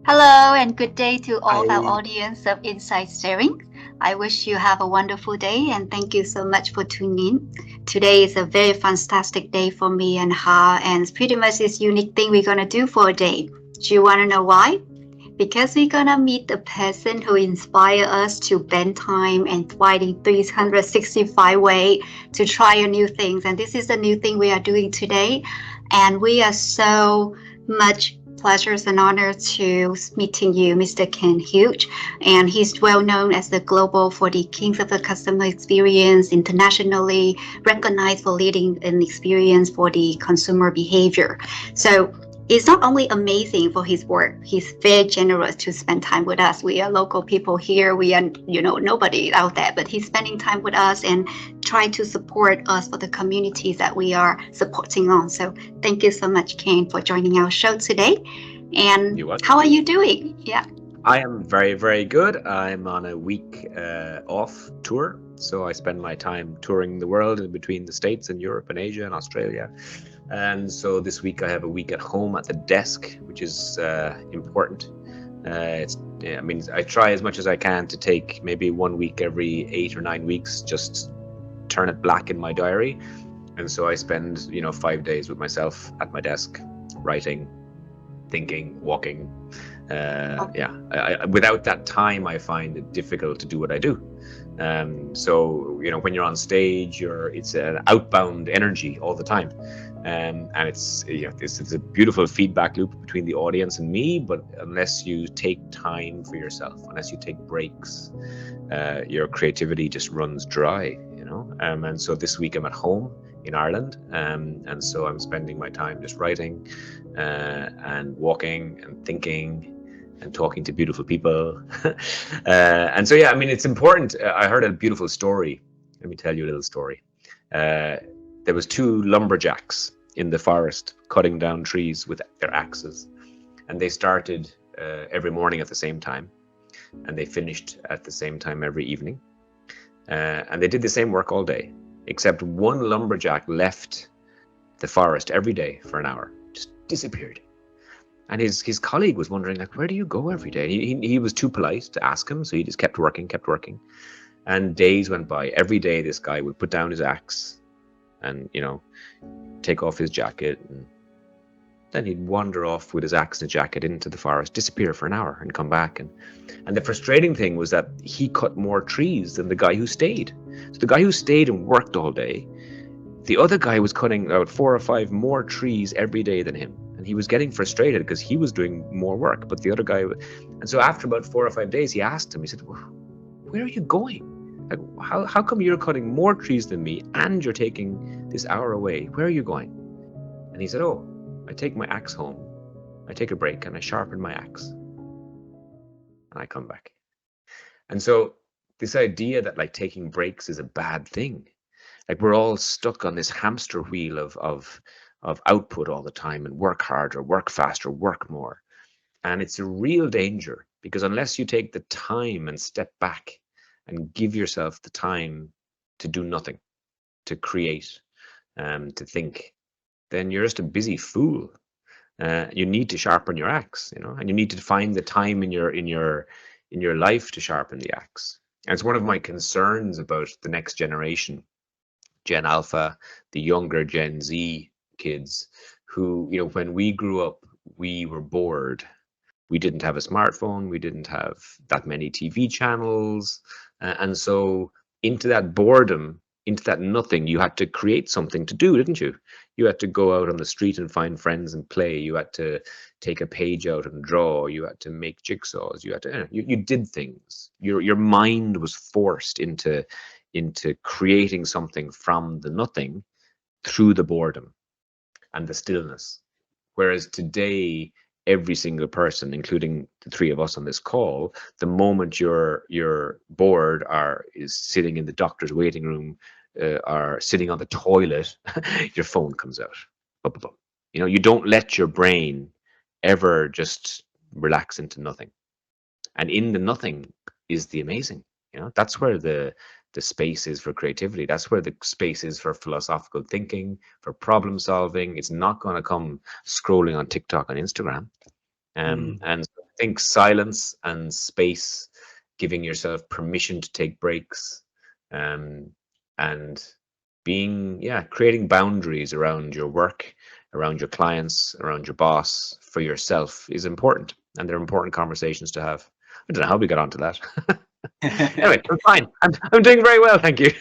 Hello and good day to all of our I audience of Inside Sharing. I wish you have a wonderful day and thank you so much for tuning in. Today is a very fantastic day for me and Ha, and it's pretty much this unique thing we're gonna do for a day. Do you wanna know why? Because we're gonna meet the person who inspire us to bend time and thrive in 365 way to try a new things. And this is the new thing we are doing today. And we are so much pleasures and honor to meeting you, Mr. Ken Hughes. And he's well known as the global for the kings of the customer experience, internationally recognized for leading an experience for the consumer behavior. So it's not only amazing for his work, he's very generous to spend time with us. We are local people here. We are, nobody out there, but he's spending time with us and trying to support us for the communities that we are supporting on. So thank you so much, Ken, for joining our show today. And you what? how are you doing? Yeah. I am very, very good. I'm on a week off tour, so I spend my time touring the world in between the States and Europe and Asia and Australia. And so this week I have a week at home at the desk, which is important. I mean, I try as much as I can to take maybe 1 week every 8 or 9 weeks, just turn it black in my diary. And so I spend, 5 days with myself at my desk, writing, thinking, walking. Okay. Without that time, I find it difficult to do what I do. So when you're on stage, it's an outbound energy all the time, and it's a beautiful feedback loop between the audience and me. But unless you take time for yourself, unless you take breaks, your creativity just runs dry. And so this week I'm at home in Ireland, and so I'm spending my time just writing and walking and thinking and talking to beautiful people. And so, I mean, it's important. I heard a beautiful story. Let me tell you a little story. There was two lumberjacks in the forest cutting down trees with their axes, and they started every morning at the same time, and they finished at the same time every evening. And they did the same work all day, except one lumberjack left the forest every day for an hour, just disappeared. And his colleague was wondering, like, where do you go every day? He was too polite to ask him, so he just kept working. And days went by. Every day this guy would put down his axe and, take off his jacket, and then he'd wander off with his axe and jacket into the forest, disappear for an hour and come back. And the frustrating thing was that he cut more trees than the guy who stayed. So the guy who stayed and worked all day, the other guy was cutting out 4 or 5 more trees every day than him. And he was getting frustrated because he was doing more work, but the other guy. And so after about 4 or 5 days, he asked him, he said, where are you going? Like, how come you're cutting more trees than me and you're taking this hour away? Where are you going? And he said, oh, I take my axe home. I take a break and I sharpen my axe. And I come back. And so this idea that like taking breaks is a bad thing. Like we're all stuck on this hamster wheel of output all the time, and work harder, work faster, work more. And it's a real danger, because unless you take the time and step back and give yourself the time to do nothing, to create, to think, then you're just a busy fool. You need to sharpen your axe, and you need to find the time in your life to sharpen the axe. And it's one of my concerns about the next generation, Gen Alpha, the younger Gen Z kids, who, when we grew up, we were bored. We didn't have a smartphone. We didn't have that many TV channels. And so into that boredom, into that nothing, you had to create something to do, didn't you? You had to go out on the street and find friends and play. You had to take a page out and draw. You had to make jigsaws. You had to, you did things. Your mind was forced into creating something from the nothing through the boredom and the stillness. Whereas today, every single person, including the three of us on this call, the moment you're bored or is sitting in the doctor's waiting room or sitting on the toilet, your phone comes out. You don't let your brain ever just relax into nothing. And in the nothing is the amazing. That's where the space is for creativity. That's where the space is for philosophical thinking, for problem solving. It's not going to come scrolling on TikTok and Instagram. And think silence and space, giving yourself permission to take breaks, um, and being, yeah, creating boundaries around your work, around your clients, around your boss, for yourself is important. And they're important conversations to have. I don't know how we got onto that. Anyway, I'm fine. I'm doing very well, thank you.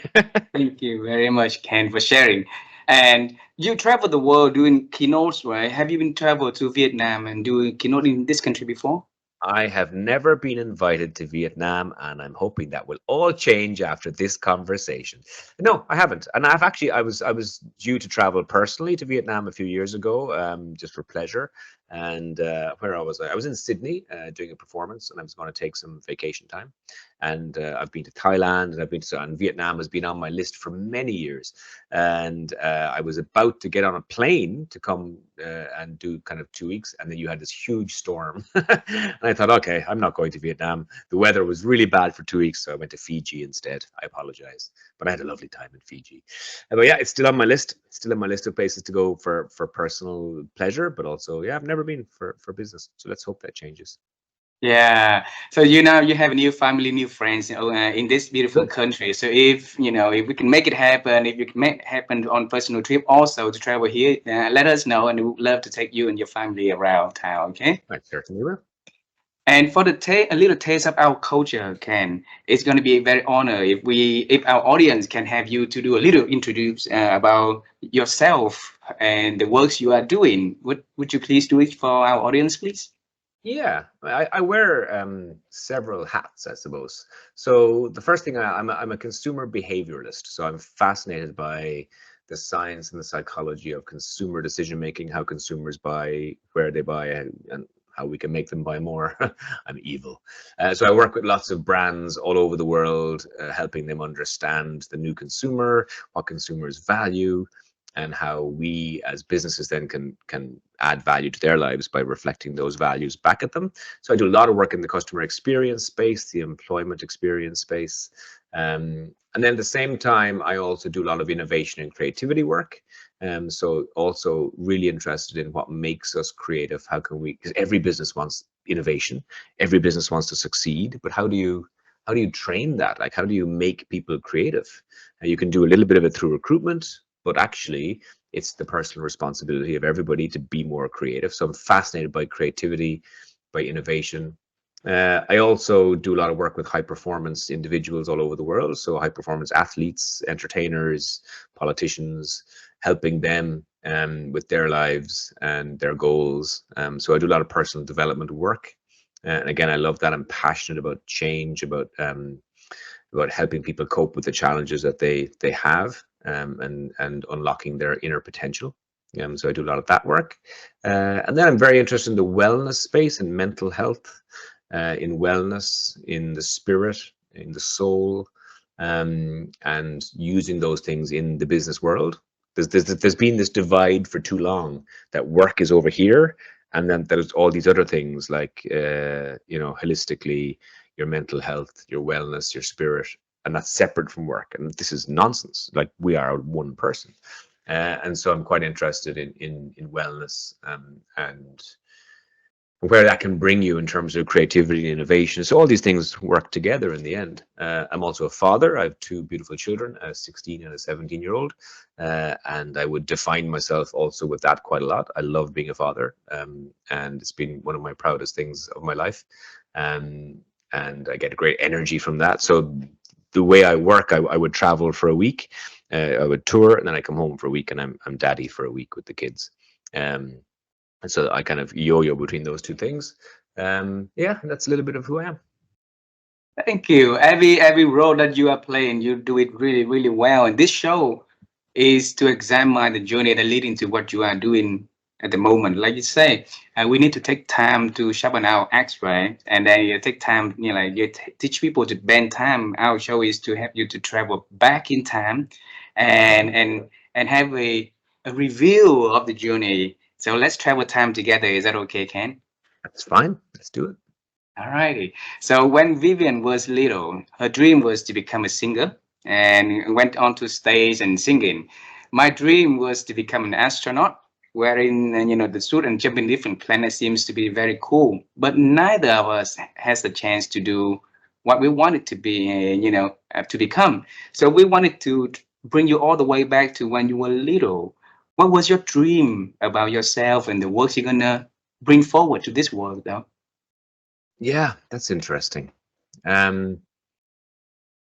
Thank you very much, Ken, for sharing. And you travel the world doing keynotes, right? Have you been traveled to Vietnam and doing keynote in this country before? I have never been invited to Vietnam, and I'm hoping that will all change after this conversation. No, I haven't, and I've actually I was due to travel personally to Vietnam a few years ago, just for pleasure. And where was I? I was in Sydney doing a performance, and I was going to take some vacation time. And I've been to Thailand, and I've been to, and Vietnam has been on my list for many years. And I was about to get on a plane to come and do kind of 2 weeks, and then you had this huge storm. And I thought, okay, I'm not going to Vietnam. The weather was really bad for 2 weeks, so I went to Fiji instead. I apologize, but I had a lovely time in Fiji. But yeah, it's still on my list. Still on my list of places to go for personal pleasure, but also, yeah, I've never been for business. So let's hope that changes. Yeah. So you now you have a new family, new friends, in this beautiful Good. country. So if if we can make it happen, if you can make it happen on personal trip also to travel here, let us know, and we would love to take you and your family around town. Okay. I certainly will. And for the a little taste of our culture, Ken, it's going to be a very honor if our audience can have you to do a little introduce about yourself and the works you are doing. Would you please do it for our audience, please? Yeah, I wear several hats, I suppose. So the first thing, I'm a consumer behavioralist. So I'm fascinated by the science and the psychology of consumer decision making, how consumers buy, where they buy, and how we can make them buy more. I'm evil. So I work with lots of brands all over the world, helping them understand the new consumer, what consumers value, and how we as businesses then can add value to their lives by reflecting those values back at them. So I do a lot of work in the customer experience space, the employment experience space. And then at the same time, I also do a lot of innovation and creativity work. So also really interested in what makes us creative. How can we, because every business wants innovation, every business wants to succeed, but how do you train that? Like, how do you make people creative? You can do a little bit of it through recruitment, but actually it's the personal responsibility of everybody to be more creative. So I'm fascinated by creativity, by innovation. I also do a lot of work with high performance individuals all over the world. So high performance athletes, entertainers, politicians, helping them with their lives and their goals. So I do a lot of personal development work. And again, I love that. I'm passionate about change, about helping people cope with the challenges that they have, and unlocking their inner potential. So I do a lot of that work. And then I'm very interested in the wellness space and mental health, in wellness, in the spirit, in the soul, and using those things in the business world. There's been this divide for too long that work is over here, and then there's all these other things like, holistically, your mental health, your wellness, your spirit, and that's separate from work. And this is nonsense. Like, we are one person, and so I'm quite interested in wellness, and where that can bring you in terms of creativity and innovation. So all these things work together in the end. I'm also a father. I have two beautiful children, a 16 and a 17-year-old, and I would define myself also with that quite a lot. I love being a father, and it's been one of my proudest things of my life, and I get great energy from that. So the way I work, I would travel for a week, I would tour, and then I come home for a week, and I'm daddy for a week with the kids. And so I kind of yo-yo between those two things. Yeah, that's a little bit of who I am. Thank you. Every role that you are playing, you do it really, really well. And this show is to examine the journey that leading to what you are doing at the moment. Like you say, we need to take time to sharpen our axe, right? And then you take time, teach people to bend time. Our show is to help you to travel back in time, and have a review of the journey. So let's travel time together. Is that okay, Ken? That's fine. Let's do it. Alrighty. So when Vivian was little, her dream was to become a singer and went onto stage and singing. My dream was to become an astronaut, wherein the suit and jumping different planets seems to be very cool. But neither of us has the chance to do what we wanted to be, to become. So we wanted to bring you all the way back to when you were little. What was your dream about yourself and the work you're gonna bring forward to this world, though? Yeah, that's interesting. Um,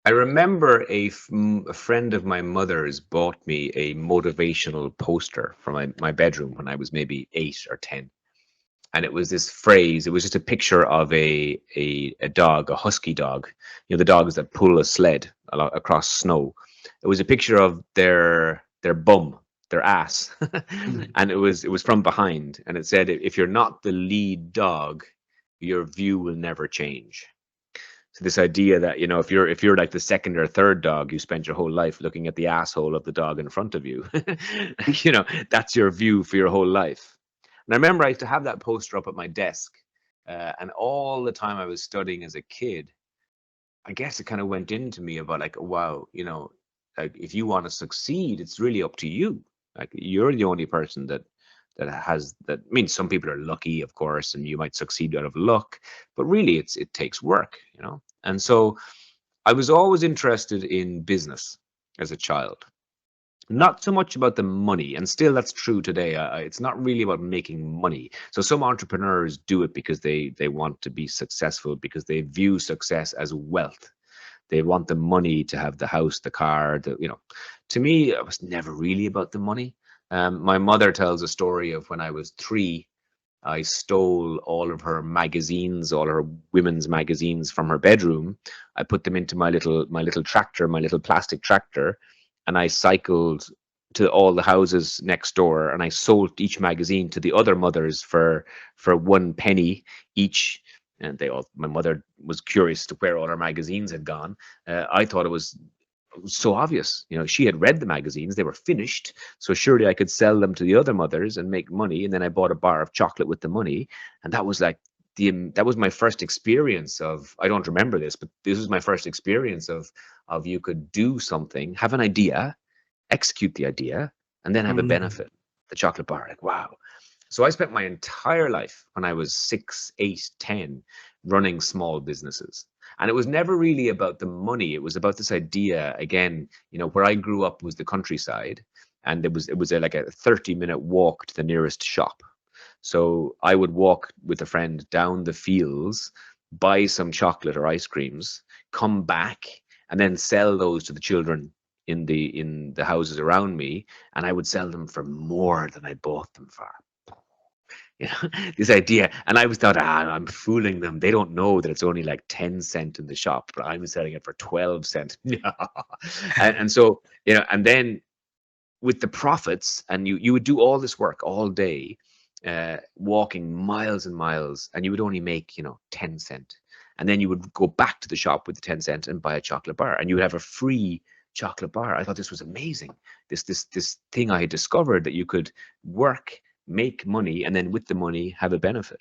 I remember a friend of my mother's bought me a motivational poster for my bedroom when I was maybe 8 or 10. And it was this phrase, it was just a picture of a dog, a husky dog, the dogs that pull a sled across snow. It was a picture of their bum, their ass. Mm. And it was from behind. And it said, if you're not the lead dog, your view will never change. So this idea that, if you're like the second or third dog, you spent your whole life looking at the asshole of the dog in front of you. That's your view for your whole life. And I remember I used to have that poster up at my desk, and all the time I was studying as a kid, I guess it kind of went into me about like, wow, like if you want to succeed, it's really up to you. Like you're the only person that has that. I mean, some people are lucky, of course, and you might succeed out of luck, but really, it takes work. And so I was always interested in business as a child. Not so much about the money, and still that's true today. It's not really about making money. So some entrepreneurs do it because they want to be successful, because they view success as wealth. They want the money to have the house, the car. To me, it was never really about the money. My mother tells a story of when I was 3. I stole all of her magazines, all her women's magazines from her bedroom. I put them into my little tractor, my little plastic tractor, and I cycled to all the houses next door, and I sold each magazine to the other mothers for 1 penny each. And my mother was curious to where all her magazines had gone. I thought it was so obvious. She had read the magazines, they were finished, so surely I could sell them to the other mothers and make money. And then I bought a bar of chocolate with the money, and that was like that was my first experience of, I don't remember this, but this was my first experience of you could do something, have an idea, execute the idea, and then have a Mm. benefit. The chocolate bar, like, wow. So I spent my entire life when I was 6, 8, 10, running small businesses. And it was never really about the money. It was about this idea, again, where I grew up was the countryside, and it was like a 30-minute walk to the nearest shop. So I would walk with a friend down the fields, buy some chocolate or ice creams, come back, and then sell those to the children in the houses around me, and I would sell them for more than I bought them for. This idea. And I was thought, I'm fooling them. They don't know that it's only like 10 cents in the shop, but I'm selling it for 12 cents. And so, and then with the profits, and you would do all this work all day, walking miles and miles, and you would only make 10 cents. And then you would go back to the shop with the 10 cents and buy a chocolate bar, and you would have a free chocolate bar. I thought this was amazing. This thing I had discovered, that you could work, make money, and then with the money have a benefit.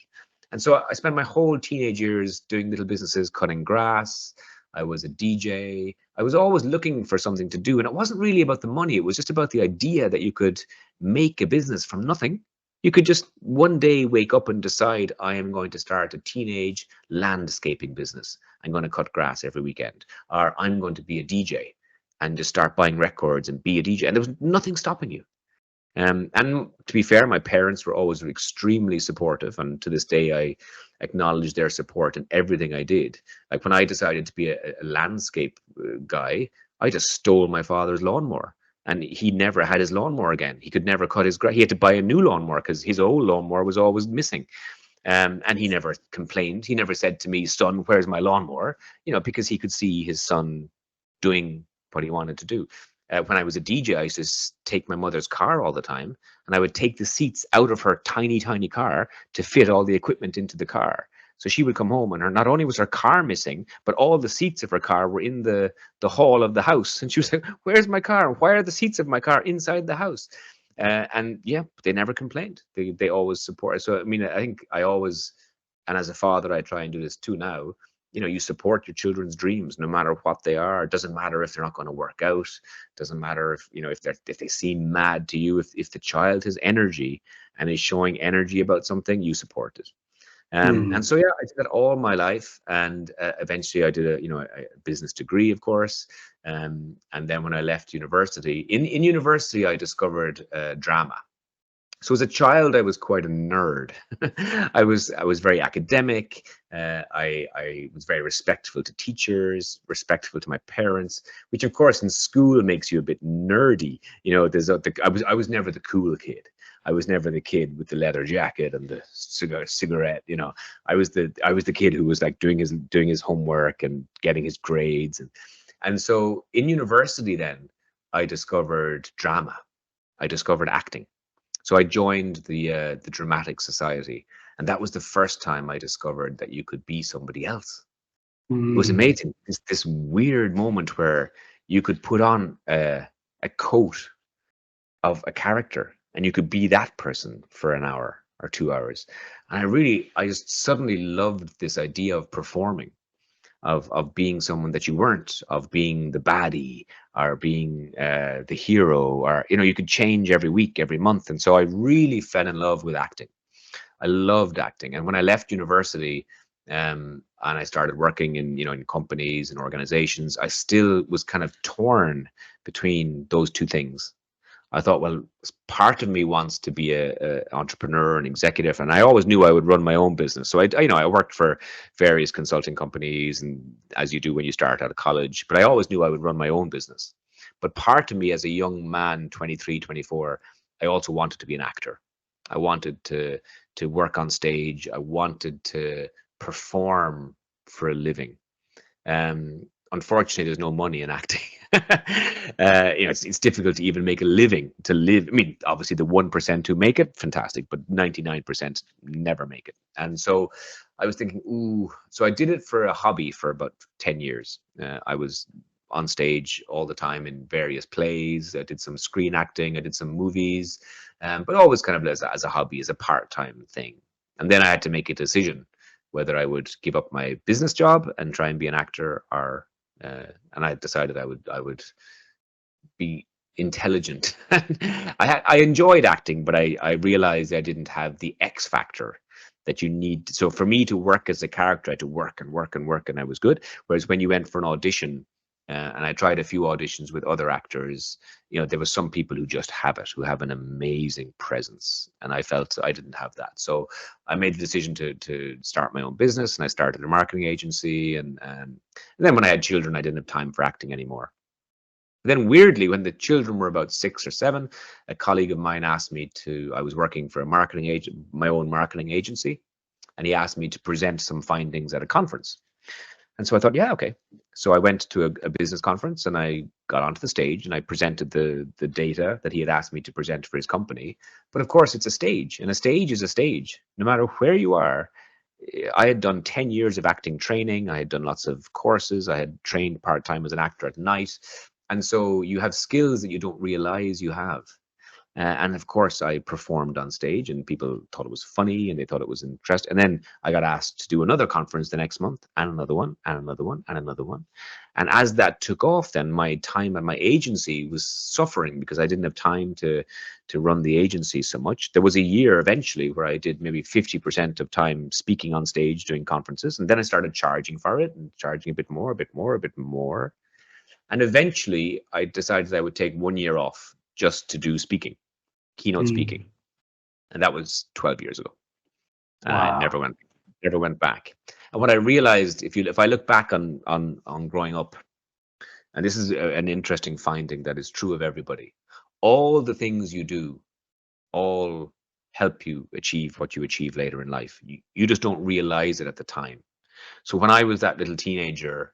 And so I spent my whole teenage years doing little businesses, cutting grass. I was a DJ. I was always looking for something to do. And it wasn't really about the money. It was just about the idea that you could make a business from nothing. You could just one day wake up and decide, I am going to start a teenage landscaping business. I'm going to cut grass every weekend. Or I'm going to be a DJ and just start buying records and be a DJ. And there was nothing stopping you. And to be fair, my parents were always extremely supportive, and to this day, I acknowledge their support in everything I did. Like when I decided to be a landscape guy, I just stole my father's lawnmower, and he never had his lawnmower again. He could never cut his grass. He had to buy a new lawnmower because his old lawnmower was always missing. And he never complained. He never said to me, "Son, where's my lawnmower?" Because he could see his son doing what he wanted to do. When I was a DJ, I used to take my mother's car all the time, and I would take the seats out of her tiny, tiny car to fit all the equipment into the car. So she would come home, and not only was her car missing, but all the seats of her car were in the hall of the house. And she was like, "Where's my car? Why are the seats of my car inside the house?" And yeah, they never complained. They always support. So I mean, I think I always, and as a father, I try and do this too now. you support your children's dreams no matter what they are. It doesn't matter if they're not going to work out. Doesn't matter if if they seem mad to you. If the child has energy and is showing energy about something, you support it. And so yeah, I did that all my life, and eventually I did a business degree, of course. And then when I left university, in university I discovered drama. So as a child, I was quite a nerd. I was very academic. I was very respectful to teachers, respectful to my parents, which of course in school makes you a bit nerdy. I was never the cool kid. I was never the kid with the leather jacket and the cigarette. I was the kid who was like doing his homework and getting his grades, and so in university then I discovered drama. I discovered acting. So I joined the Dramatic Society, and that was the first time I discovered that you could be somebody else. It was amazing. This weird moment where you could put on a coat of a character, and you could be that person for an hour or 2 hours. And I just suddenly loved this idea of performing, of being someone that you weren't, of being the baddie or being the hero, or you could change every week, every month. And so I really fell in love with acting. I loved acting. And when I left university, and I started working in companies and organizations, I still was kind of torn between those two things. I thought, well, part of me wants to be a entrepreneur and executive, and I always knew I would run my own business. So I worked for various consulting companies, and as you do when you start out of college. But I always knew I would run my own business. But part of me, as a young man, 23, 24, I also wanted to be an actor. I wanted to work on stage. I wanted to perform for a living. Unfortunately, there's no money in acting. It's difficult to even make a living, to live. I mean, obviously the 1% who make it, fantastic, but 99% never make it. And so I was thinking, ooh, so I did it for a hobby for about 10 years. I was on stage all the time in various plays. I did some screen acting. I did some movies, but always kind of as a hobby, as a part-time thing. And then I had to make a decision whether I would give up my business job and try and be an actor, or and I decided I would be intelligent. I enjoyed acting, but I realized I didn't have the X factor that you need. So for me to work as a character, I had to work and work and work, and I was good. Whereas when you went for an audition, and I tried a few auditions with other actors, there were some people who just have it, who have an amazing presence, and I felt I didn't have that. So I made the decision to start my own business, and I started a marketing agency, and then when I had children, I didn't have time for acting anymore. Then weirdly, when the children were about 6 or 7, a colleague of mine asked me I was working for my own marketing agency, and he asked me to present some findings at a conference. And so I thought, yeah, okay. So I went to a business conference, and I got onto the stage, and I presented the data that he had asked me to present for his company. But of course, it's a stage, and a stage is a stage, no matter where you are. I had done 10 years of acting training. I had done lots of courses. I had trained part-time as an actor at night. And so you have skills that you don't realize you have. And of course, I performed on stage, and people thought it was funny, and they thought it was interesting. And then I got asked to do another conference the next month, and another one, and another one, and another one. And as that took off, then my time at my agency was suffering because I didn't have time to run the agency so much. There was a year eventually where I did maybe 50% of time speaking on stage doing conferences, and then I started charging for it, and charging a bit more, a bit more, a bit more. And eventually, I decided I would take 1 year off just to do speaking, keynote speaking, and that was 12 years ago. And I never went back. And what I realized, if I look back on growing up, and this is an interesting finding that is true of everybody, all the things you do all help you achieve what you achieve later in life. You just don't realize it at the time. So when I was that little teenager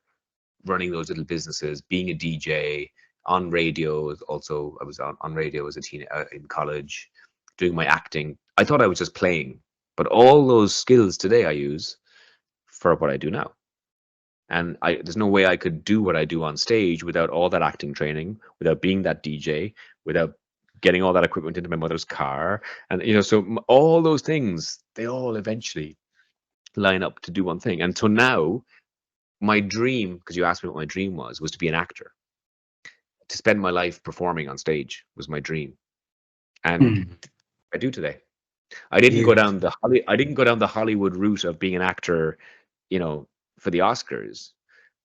running those little businesses, being a DJ, on radio, also I was on radio as a teen in college, doing my acting. I thought I was just playing, but all those skills today I use for what I do now. And there's no way I could do what I do on stage without all that acting training, without being that DJ, without getting all that equipment into my mother's car. And so all those things, they all eventually line up to do one thing. And so now my dream, because you asked me what my dream was to be an actor. To spend my life performing on stage was my dream, and Mm, I do today. I didn't go down beautiful. the I didn't go down the Hollywood route of being an actor, you know, for the Oscars.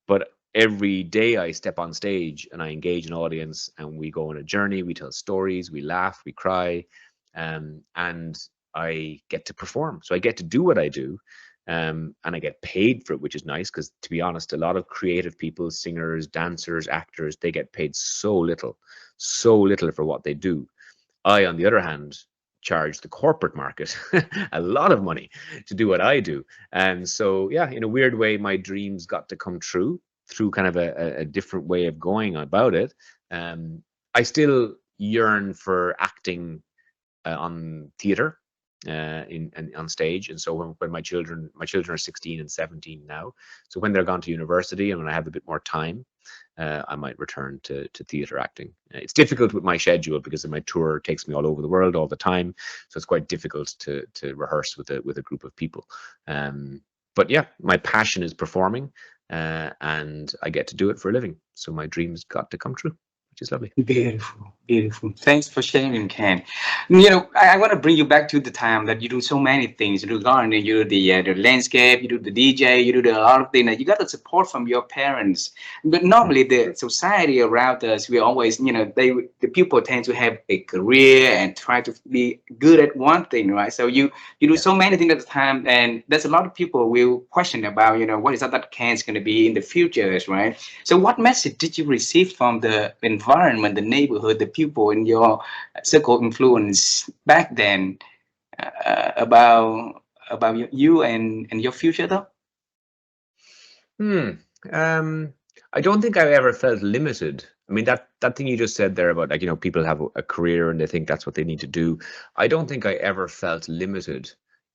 But every day I step on stage and I engage an audience, and we go on a journey. We tell stories, we laugh, we cry, and I get to perform. So I get to do what I do, and I get paid for it, which is nice. Because to be honest, a lot of creative people, singers, dancers, actors, they get paid so little for what they do. I, on the other hand, charge the corporate market a lot of money to do what I do. And so, yeah, in a weird way, my dreams got to come true through kind of a different way of going about it. I still yearn for acting on theater in on stage. And so when my children are 16 and 17 now, so when they're gone to university and when I have a bit more time, I might return to theater acting. It's difficult with my schedule because my tour takes me all over the world all the time, so it's quite difficult to rehearse with a group of people. But yeah, my passion is performing, and I get to do it for a living. So my dreams got to come true, which is lovely. Beautiful, beautiful. Thanks for sharing, Ken. You know, I want to bring you back to the time that you do so many things. You do gardening, you do the landscape, you do the DJ, you do the art of thing. You got the support from your parents. But Mm. normally, the society around us, we always, the people tend to have a career and try to be good at one thing, right? So you do Yeah. so many things at a time, and there's a lot of people will question about, what is that Ken's going to be in the future, right? So, what message did you receive from the environment, the neighborhood, the people in your circle of influence back then about you and your future, though? Hmm. Um, I don't think I've ever felt limited. I mean, that thing you just said there about, like, people have a career and they think that's what they need to do. I don't think I ever felt limited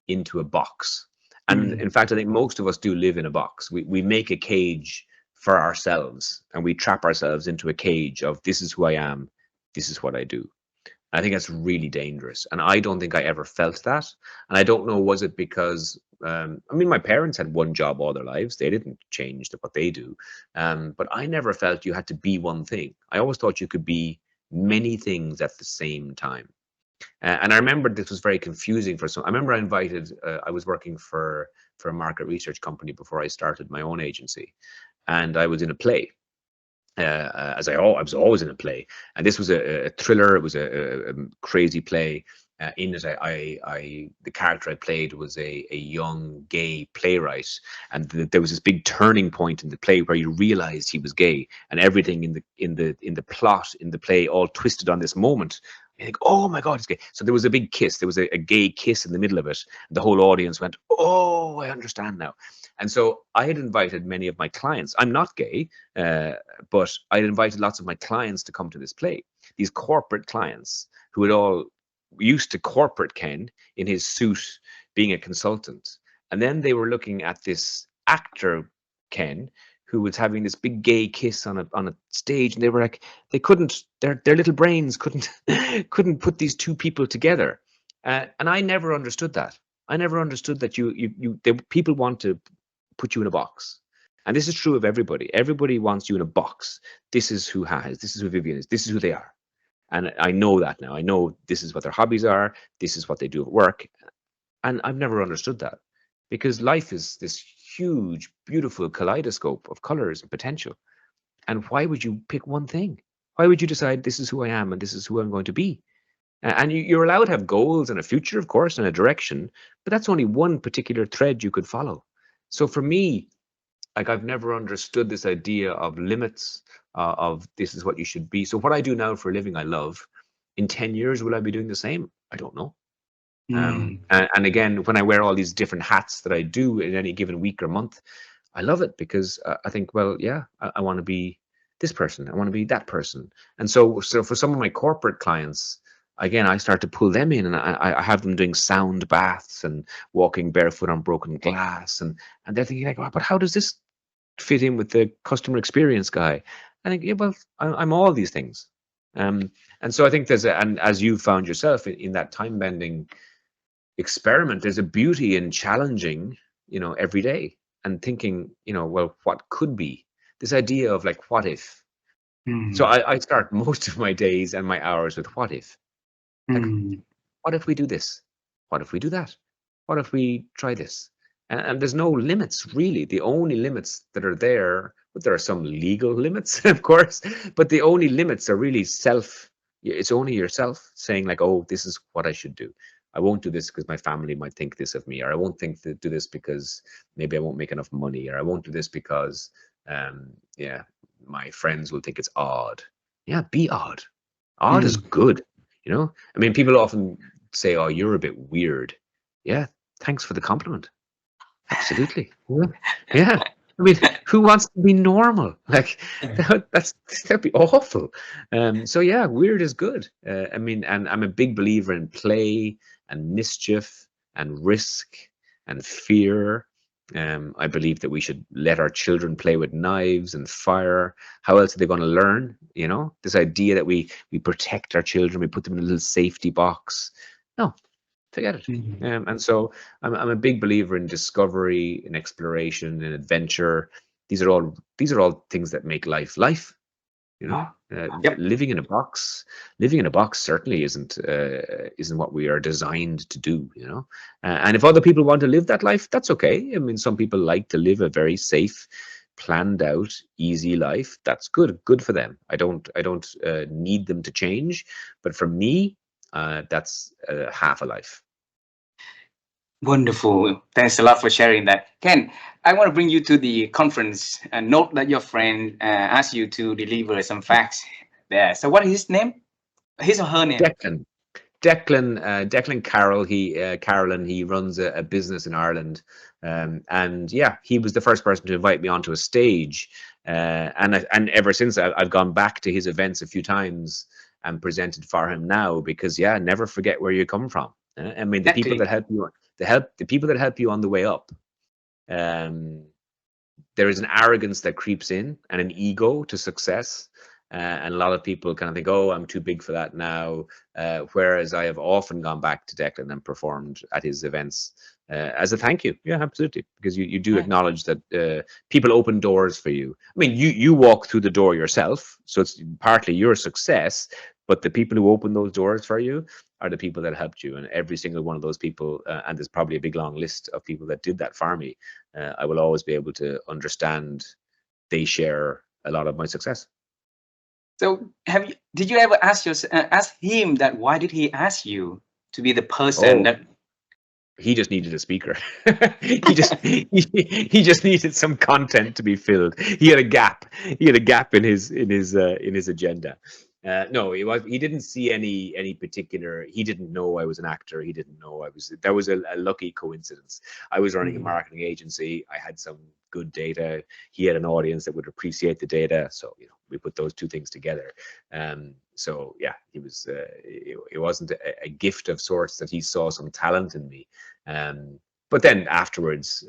into a box. And in Mm, fact, I think most of us do live in a box. We make a cage for ourselves, and we trap ourselves into a cage of, this is who I am, this is what I do. I think that's really dangerous. And I don't think I ever felt that. And I don't know, was it because, I mean, my parents had one job all their lives. They didn't change what they do. But I never felt you had to be one thing. I always thought you could be many things at the same time. And I remember this was very confusing for some. I remember I was working for a market research company before I started my own agency. And I was in a play, I was always in a play, and this was a thriller. It was a crazy play. In it, the character I played was a young gay playwright, and there was this big turning point in the play where you realized he was gay, and everything in the plot in the play all twisted on this moment. You think, oh my God, it's gay. So there was a big kiss. There was a gay kiss in the middle of it. The whole audience went, oh, I understand now. And so I had invited many of my clients. I'm not gay, but I invited lots of my clients to come to this play. These corporate clients who had all used to corporate Ken in his suit being a consultant. And then they were looking at this actor Ken who was having this big gay kiss on a stage, and they were like, they couldn't, their little brains couldn't couldn't put these two people together. And I never understood that. I never understood that people want to put you in a box. And this is true of everybody. Everybody wants you in a box. This is who has, this is who Vivian is, this is who they are. And I know that now. I know this is what their hobbies are, this is what they do at work. And I've never understood that, because life is this huge, beautiful kaleidoscope of colors and potential. And why would you pick one thing? Why would you decide this is who I am and this is who I'm going to be? And you're allowed to have goals and a future, of course, and a direction, but that's only one particular thread you could follow. So for me, like, I've never understood this idea of limits, of this is what you should be. So what I do now for a living, I love. In 10 years, will I be doing the same? I don't know. mm, And again, when I wear all these different hats that I do in any given week or month, I love it, because I think, well, yeah, I want to be this person. I want to be that person. And so for some of my corporate clients, again, I start to pull them in, and I have them doing sound baths and walking barefoot on broken glass. And they're thinking, like, oh, but how does this fit in with the customer experience guy? I think, yeah, well, I'm all these things. And so I think and as you found yourself in that time bending experiment, there's a beauty in challenging, every day. and thinking, well, what could be? This idea of like, what if? So Mm. I start most of my days and my hours with what if. Like, Mm. what if we do this? What if we do that? What if we try this? And there's no limits, really. The only limits that are there, but there are some legal limits, of course, but the only limits are really it's only yourself saying like, oh, this is what I should do. I won't do this because my family might think this of me, or I won't do this because maybe I won't make enough money, or I won't do this because, yeah, my friends will think it's odd. Yeah, be odd. Odd is Mm. good. I mean, people often say, oh, you're a bit weird. Yeah, thanks for the compliment. Absolutely. Yeah. Yeah. I mean, who wants to be normal? Like that'd be awful. So yeah, weird is good. I mean, and I'm a big believer in play and mischief and risk and fear. I believe that we should let our children play with knives and fire. How else are they going to learn? This idea that we protect our children, we put them in a little safety box. No, forget it. Mm. And so I'm a big believer in discovery, in exploration, in adventure. These are all things that make life. Yep. Living in a box certainly isn't what we are designed to do. And if other people want to live that life, that's okay. I mean, some people like to live a very safe, planned out, easy life. That's good for them. I don't need them to change, but for me, that's half a life. Wonderful. Thanks a lot for sharing that. Ken, I want to bring you to the conference and note that your friend asked you to deliver some facts there. So what is his name? His or her name? Declan. Declan Carroll, Carolyn, he runs a business in Ireland, and yeah, he was the first person to invite me onto a stage, and ever since I've gone back to his events a few times and presented for him now because yeah, never forget where you come from. I mean, the people that Exactly. help you, the people that help you on the way up. Um, there is an arrogance that creeps in and an ego to success. And a lot of people kind of think, oh, I'm too big for that now. Whereas I have often gone back to Declan and performed at his events as a thank you. Yeah, absolutely. Because you do Right. acknowledge that people open doors for you. I mean, you walk through the door yourself. So it's partly your success, but the people who open those doors for you are the people that helped you. And every single one of those people, and there's probably a big long list of people that did that for me, I will always be able to understand they share a lot of my success. So did you ever ask him that why did he ask you to be the person Oh, that he just needed a speaker. he just needed some content to be filled. He had a gap. He had a gap in his agenda. No, he didn't see any particular. He didn't know I was an actor. He didn't know I was. That was a lucky coincidence. I was running a Mm. marketing agency. I had some good data. He had an audience that would appreciate the data. So we put those two things together. So yeah, he was. It wasn't a gift of sorts that he saw some talent in me. But then afterwards,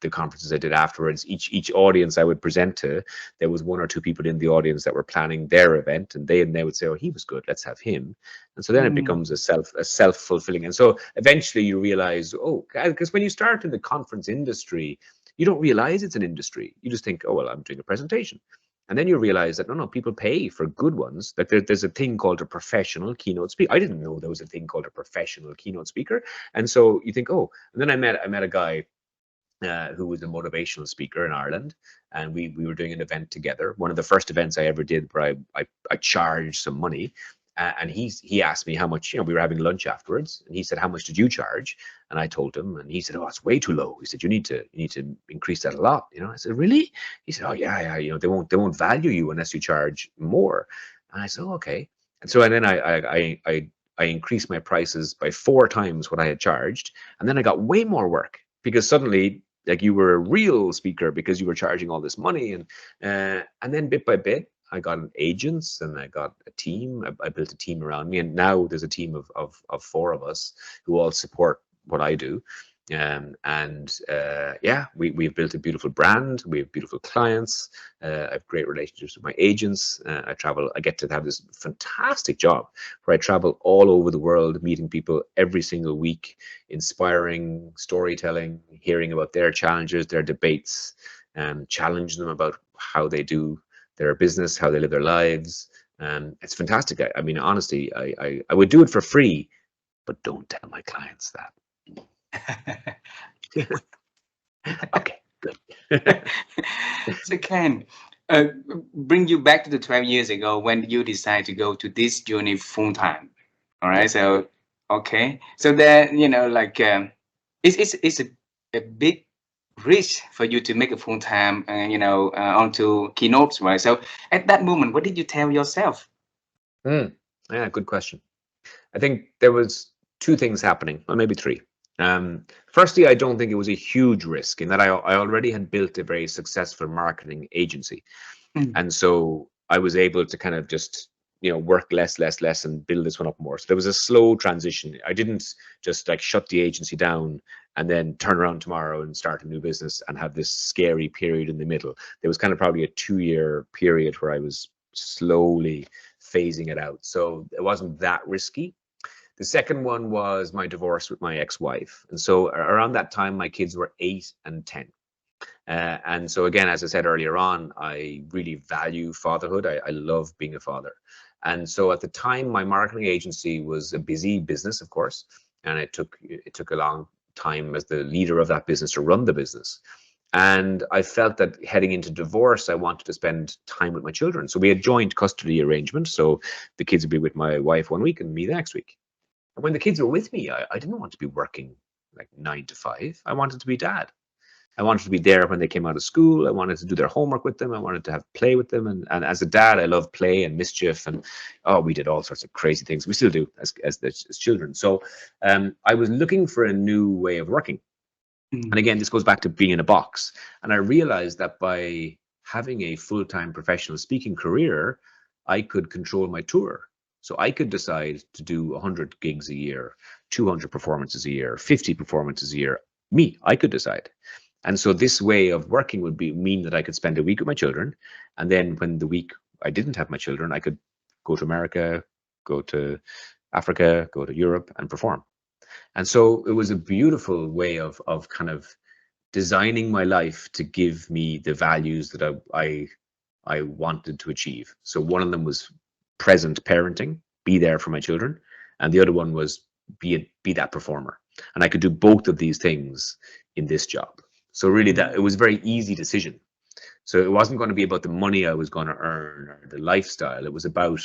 the conferences I did afterwards, each audience I would present to, there was one or two people in the audience that were planning their event, and they would say, "Oh, he was good. Let's have him." And so then it Mm. becomes a self-fulfilling. And so eventually you realize, oh, because when you start in the conference industry, you don't realize it's an industry. You just think, oh well, I'm doing a presentation. And then you realize that no, people pay for good ones. That there's a thing called a professional keynote speaker. I didn't know there was a thing called a professional keynote speaker. And so you think, oh, and then I met a guy who was a motivational speaker in Ireland, and we were doing an event together. One of the first events I ever did where I charged some money. And he asked me how much, we were having lunch afterwards, and he said, how much did you charge? And I told him, and he said, oh, it's way too low. He said, you need to increase that a lot. I said, really? He said, oh yeah, they won't value you unless you charge more. And I said, oh, okay. And then I increased my prices by 4 times what I had charged, and then I got way more work because suddenly, like, you were a real speaker because you were charging all this money. And then bit by bit I got agents, and I got a team. I built a team around me, and now there's a team of 4 of us who all support what I do. Yeah, we've built a beautiful brand. We have beautiful clients. I have great relationships with my agents. I travel. I get to have this fantastic job where I travel all over the world, meeting people every single week, inspiring storytelling, hearing about their challenges, their debates, challenging them about how they do their business, how they live their lives. It's fantastic. I mean, honestly, I would do it for free, but don't tell my clients that. Okay, good. So Ken, uh, bring you back to the 12 years ago when you decide to go to this journey full time. All right. Yeah. So, okay. So then, like, it's a big risk for you to make a full time, onto keynotes, right? So at that moment, what did you tell yourself? Yeah, good question. I think there was two things happening, or maybe three. Firstly, I don't think it was a huge risk in that I already had built a very successful marketing agency. Mm. And so I was able to kind of just, work less and build this one up more. So there was a slow transition. I didn't just like shut the agency down and then turn around tomorrow and start a new business and have this scary period in the middle. There was kind of probably a 2-year period where I was slowly phasing it out. So it wasn't that risky. The second one was my divorce with my ex-wife. And so around that time, my kids were 8 and 10. And so again, as I said earlier on, I really value fatherhood. I love being a father. And so at the time, my marketing agency was a busy business, of course, and it took a long time as the leader of that business to run the business. And I felt that heading into divorce, I wanted to spend time with my children. So we had joint custody arrangement. So the kids would be with my wife one week and me the next week. And when the kids were with me, I didn't want to be working like 9 to 5. I wanted to be dad. I wanted to be there when they came out of school. I wanted to do their homework with them. I wanted to have play with them. And as a dad, I love play and mischief. And we did all sorts of crazy things. We still do as children. So I was looking for a new way of working. And again, this goes back to being in a box. And I realized that by having a full-time professional speaking career, I could control my tour. So I could decide to do 100 gigs a year, 200 performances a year, 50 performances a year. I could decide. And so this way of working would mean that I could spend a week with my children. And then when the week I didn't have my children, I could go to America, go to Africa, go to Europe and perform. And so it was a beautiful way of kind of designing my life to give me the values that I wanted to achieve. So one of them was present parenting, be there for my children, and the other one was be that performer. And I could do both of these things in this job. So really, that it was a very easy decision. So it wasn't going to be about the money I was going to earn or the lifestyle. It was about,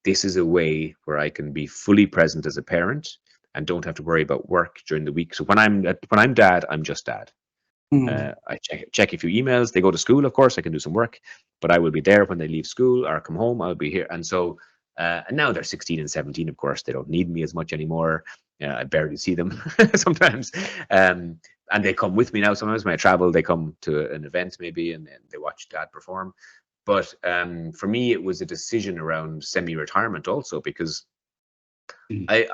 this is a way where I can be fully present as a parent and don't have to worry about work during the week. So when I'm dad, I'm just dad. I check a few emails. They go to school, of course. I can do some work, but I will be there when they leave school or come home. I'll be here. And so, and now they're 16 and 17. Of course, they don't need me as much anymore. I barely see them sometimes. And they come with me now. Sometimes when I travel, they come to an event maybe, and they watch dad perform. But for me, it was a decision around semi-retirement also, because I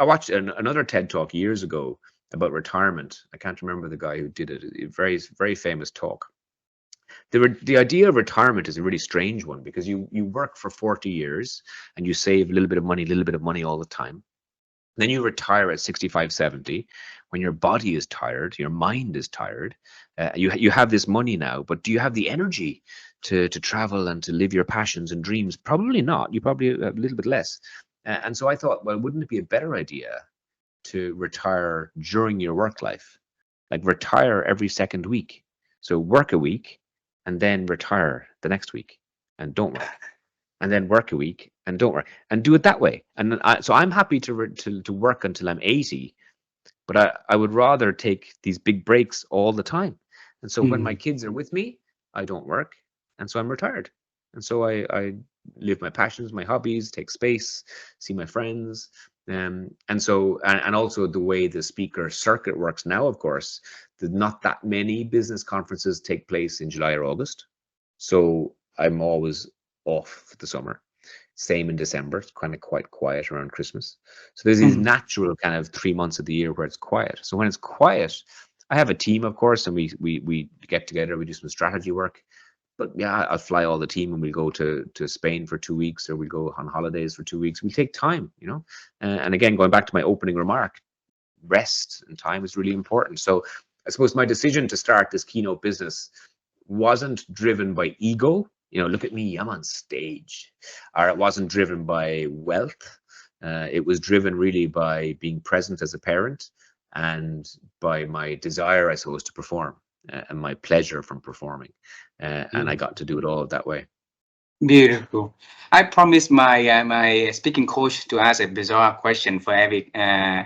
watched another TED talk years ago about retirement. I can't remember the guy who did it. A very, very famous talk. The idea of retirement is a really strange one, because you work for 40 years and you save a little bit of money all the time. Then you retire at 65, 70, when your body is tired, your mind is tired. You have this money now, but do you have the energy to travel and to live your passions and dreams? Probably not. You probably have a little bit less. And so I thought, well, wouldn't it be a better idea to retire during your work life? Like retire every second week. So work a week and then retire the next week and don't work. And then work a week and don't work, and do it that way. And so I'm happy to work until I'm 80, but I would rather take these big breaks all the time. And so when my kids are with me, I don't work, and so I'm retired. And so I live my passions, my hobbies, take space, see my friends. And so, and also the way the speaker circuit works now, of course, not that many business conferences take place in July or August. So I'm always off for the summer. Same in December. It's kind of quite quiet around Christmas. So there's these natural kind of 3 months of the year where it's quiet. So when it's quiet, I have a team, of course, and we get together, we do some strategy work. But yeah, I'll fly all the team and we'll go to Spain for 2 weeks, or we'll go on holidays for 2 weeks. We take time, you know. And again, going back to my opening remark, rest and time is really important. So I suppose my decision to start this Keynote business wasn't driven by ego. You know, look at me, I'm on stage. Or it wasn't driven by wealth. It was driven really by being present as a parent and by my desire, I suppose, to perform and my pleasure from performing. And I got to do it all that way. Beautiful. I promised my speaking coach to ask a bizarre question for every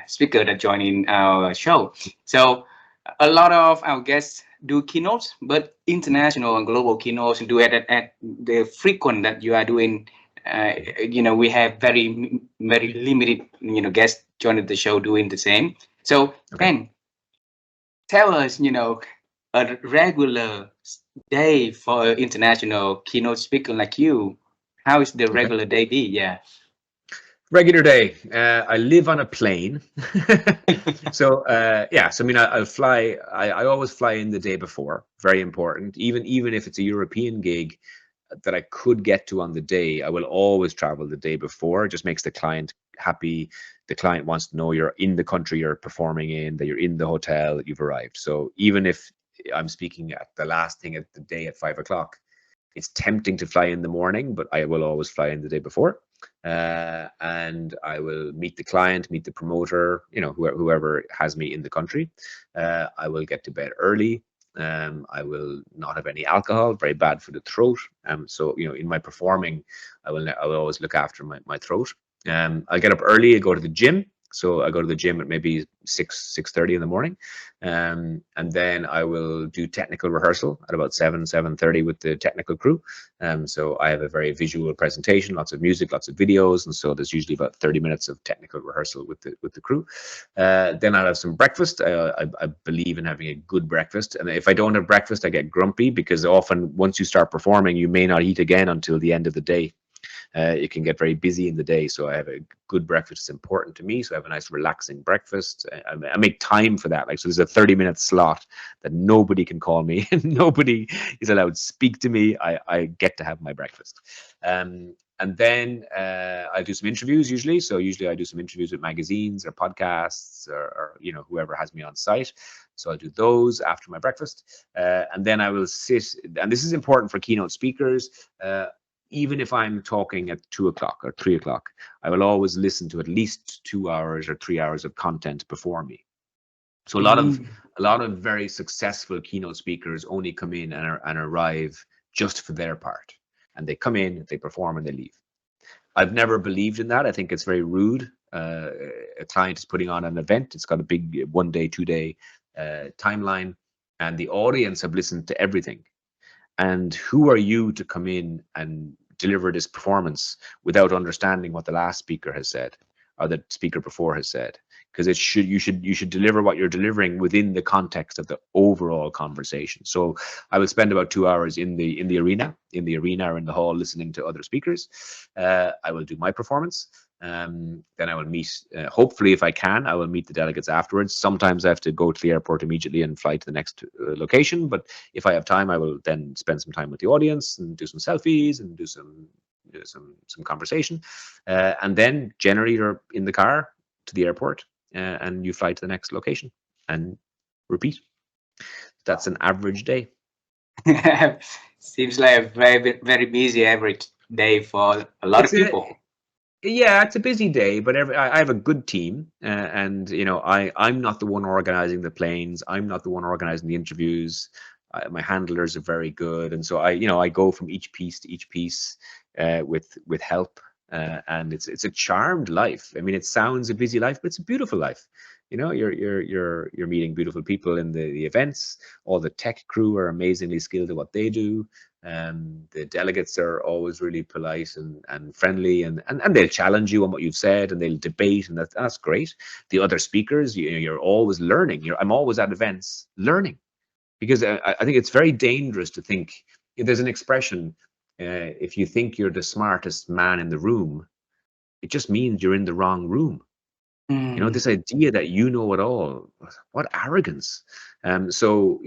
speaker that join in our show. So a lot of our guests do keynotes, but international and global keynotes do it at the frequent that you are doing. We have very limited guests joining the show doing the same. So Ken, tell us, a regular day for an international keynote speaker like you. How is the regular day be? Yeah. Regular day. I live on a plane. So yeah, so I mean, I'll fly. I always fly in the day before. Very important. Even if it's a European gig that I could get to on the day, I will always travel the day before. It just makes the client happy. The client wants to know you're in the country you're performing in, that you're in the hotel, that you've arrived. So even if I'm speaking at the last thing at the day at 5 o'clock, it's tempting to fly in the morning, but I will always fly in the day before. And I will meet the client, meet the promoter, whoever has me in the country. I will get to bed early. I will not have any alcohol, very bad for the throat. So in my performing, I will always look after my throat. I'll get up early, I go to the gym. So I go to the gym at maybe 6:30 in the morning, and then I will do technical rehearsal at about 7:30 with the technical crew. So I have a very visual presentation, lots of music, lots of videos, and so there's usually about 30 minutes of technical rehearsal with the crew. Then I'll have some breakfast. I believe in having a good breakfast, and if I don't have breakfast, I get grumpy, because often once you start performing, you may not eat again until the end of the day. It can get very busy in the day, so I have a good breakfast. It's important to me, so I have a nice relaxing breakfast. I make time for that. So there's a 30-minute slot that nobody can call me, and nobody is allowed to speak to me. I get to have my breakfast. And then I do some interviews usually. So usually I do some interviews with magazines or podcasts or whoever has me on site. So I'll do those after my breakfast. And then I will sit, and this is important for keynote speakers. Even if I'm talking at 2 o'clock or 3 o'clock, I will always listen to at least 2 hours or 3 hours of content before me. So a lot of very successful keynote speakers only come in and arrive just for their part, and they come in, they perform, and they leave. I've never believed in that. I think it's very rude. A client is putting on an event. It's got a big 1 day, 2 day timeline, and the audience have listened to everything. And who are you to come in and deliver this performance without understanding what the last speaker has said or the speaker before has said? Because you should deliver what you're delivering within the context of the overall conversation. So I will spend about 2 hours in the arena or in the hall listening to other speakers. I will do my performance. Then I will meet, hopefully if I can, I will meet the delegates afterwards. Sometimes I have to go to the airport immediately and fly to the next location. But if I have time, I will then spend some time with the audience and do some selfies and do some conversation. And then generally you're in the car to the airport and you fly to the next location and repeat. That's an average day. Seems like a very, very busy average day for a lot of people. Yeah, it's a busy day, but I have a good team, and I'm not the one organizing the planes. I'm not the one organizing the interviews. My handlers are very good, and so I go from each piece to each piece with help, and it's a charmed life. I mean, it sounds a busy life, but it's a beautiful life. You're meeting beautiful people in the events. All the tech crew are amazingly skilled at what they do. The delegates are always really polite and friendly, and they'll challenge you on what you've said, and they'll debate, and that's great. The other speakers, you're always learning. I'm always at events learning, because I think it's very dangerous to think. There's an expression, If you think you're the smartest man in the room, it just means you're in the wrong room. You know, Mm. this idea that you know it all, what arrogance. So,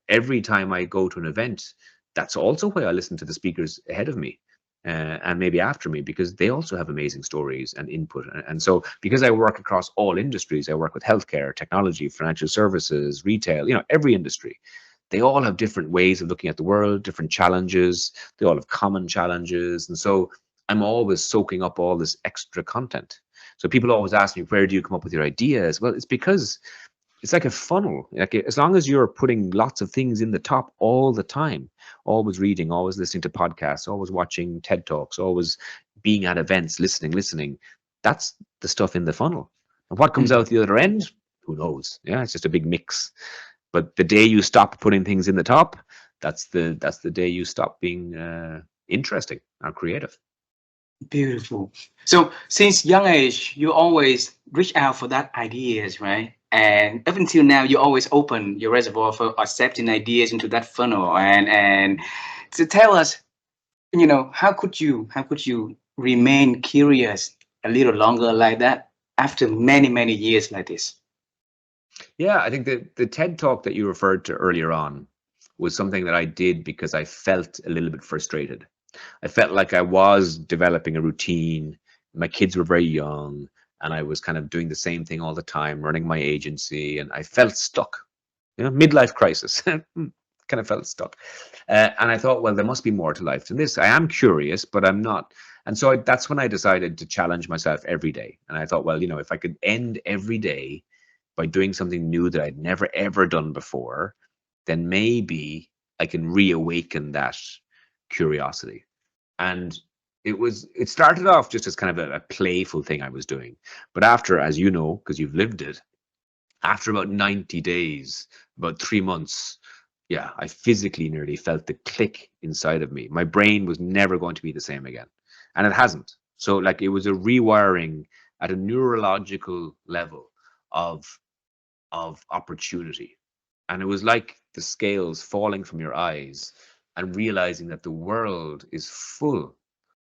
every time I go to an event, that's also why I listen to the speakers ahead of me and maybe after me, because they also have amazing stories and input. And so, because I work across all industries, I work with healthcare, technology, financial services, retail, every industry. They all have different ways of looking at the world, different challenges. They all have common challenges. And so I'm always soaking up all this extra content. So people always ask me, where do you come up with your ideas? Well, it's because it's like a funnel. Like, as long as you're putting lots of things in the top all the time, always reading, always listening to podcasts, always watching TED Talks, always being at events, listening, that's the stuff in the funnel. And what comes Mm. out the other end, who knows? Yeah, it's just a big mix. But the day you stop putting things in the top, that's the day you stop being interesting or creative. Beautiful. So since young age, you always reach out for that ideas, right? And up until now, you always open your reservoir for accepting ideas into that funnel. And to tell us, how could you remain curious a little longer like that after many years like this? Yeah, I think the TED Talk that you referred to earlier on was something that I did because I felt a little bit frustrated. I felt like I was developing a routine. My kids were very young, and I was kind of doing the same thing all the time, running my agency, and I felt stuck. Midlife crisis. Kind of felt stuck. And I thought, well, there must be more to life than this. I am curious, but I'm not. And so that's when I decided to challenge myself every day. And I thought, well, if I could end every day by doing something new that I'd never ever done before, then maybe I can reawaken that curiosity. And it started off just as kind of a playful thing I was doing. But after, as you know, because you've lived it, after about 90 days, about 3 months, yeah, I physically nearly felt the click inside of me. My brain was never going to be the same again. And it hasn't. So, like, it was a rewiring at a neurological level of opportunity. And it was like the scales falling from your eyes and realizing that the world is full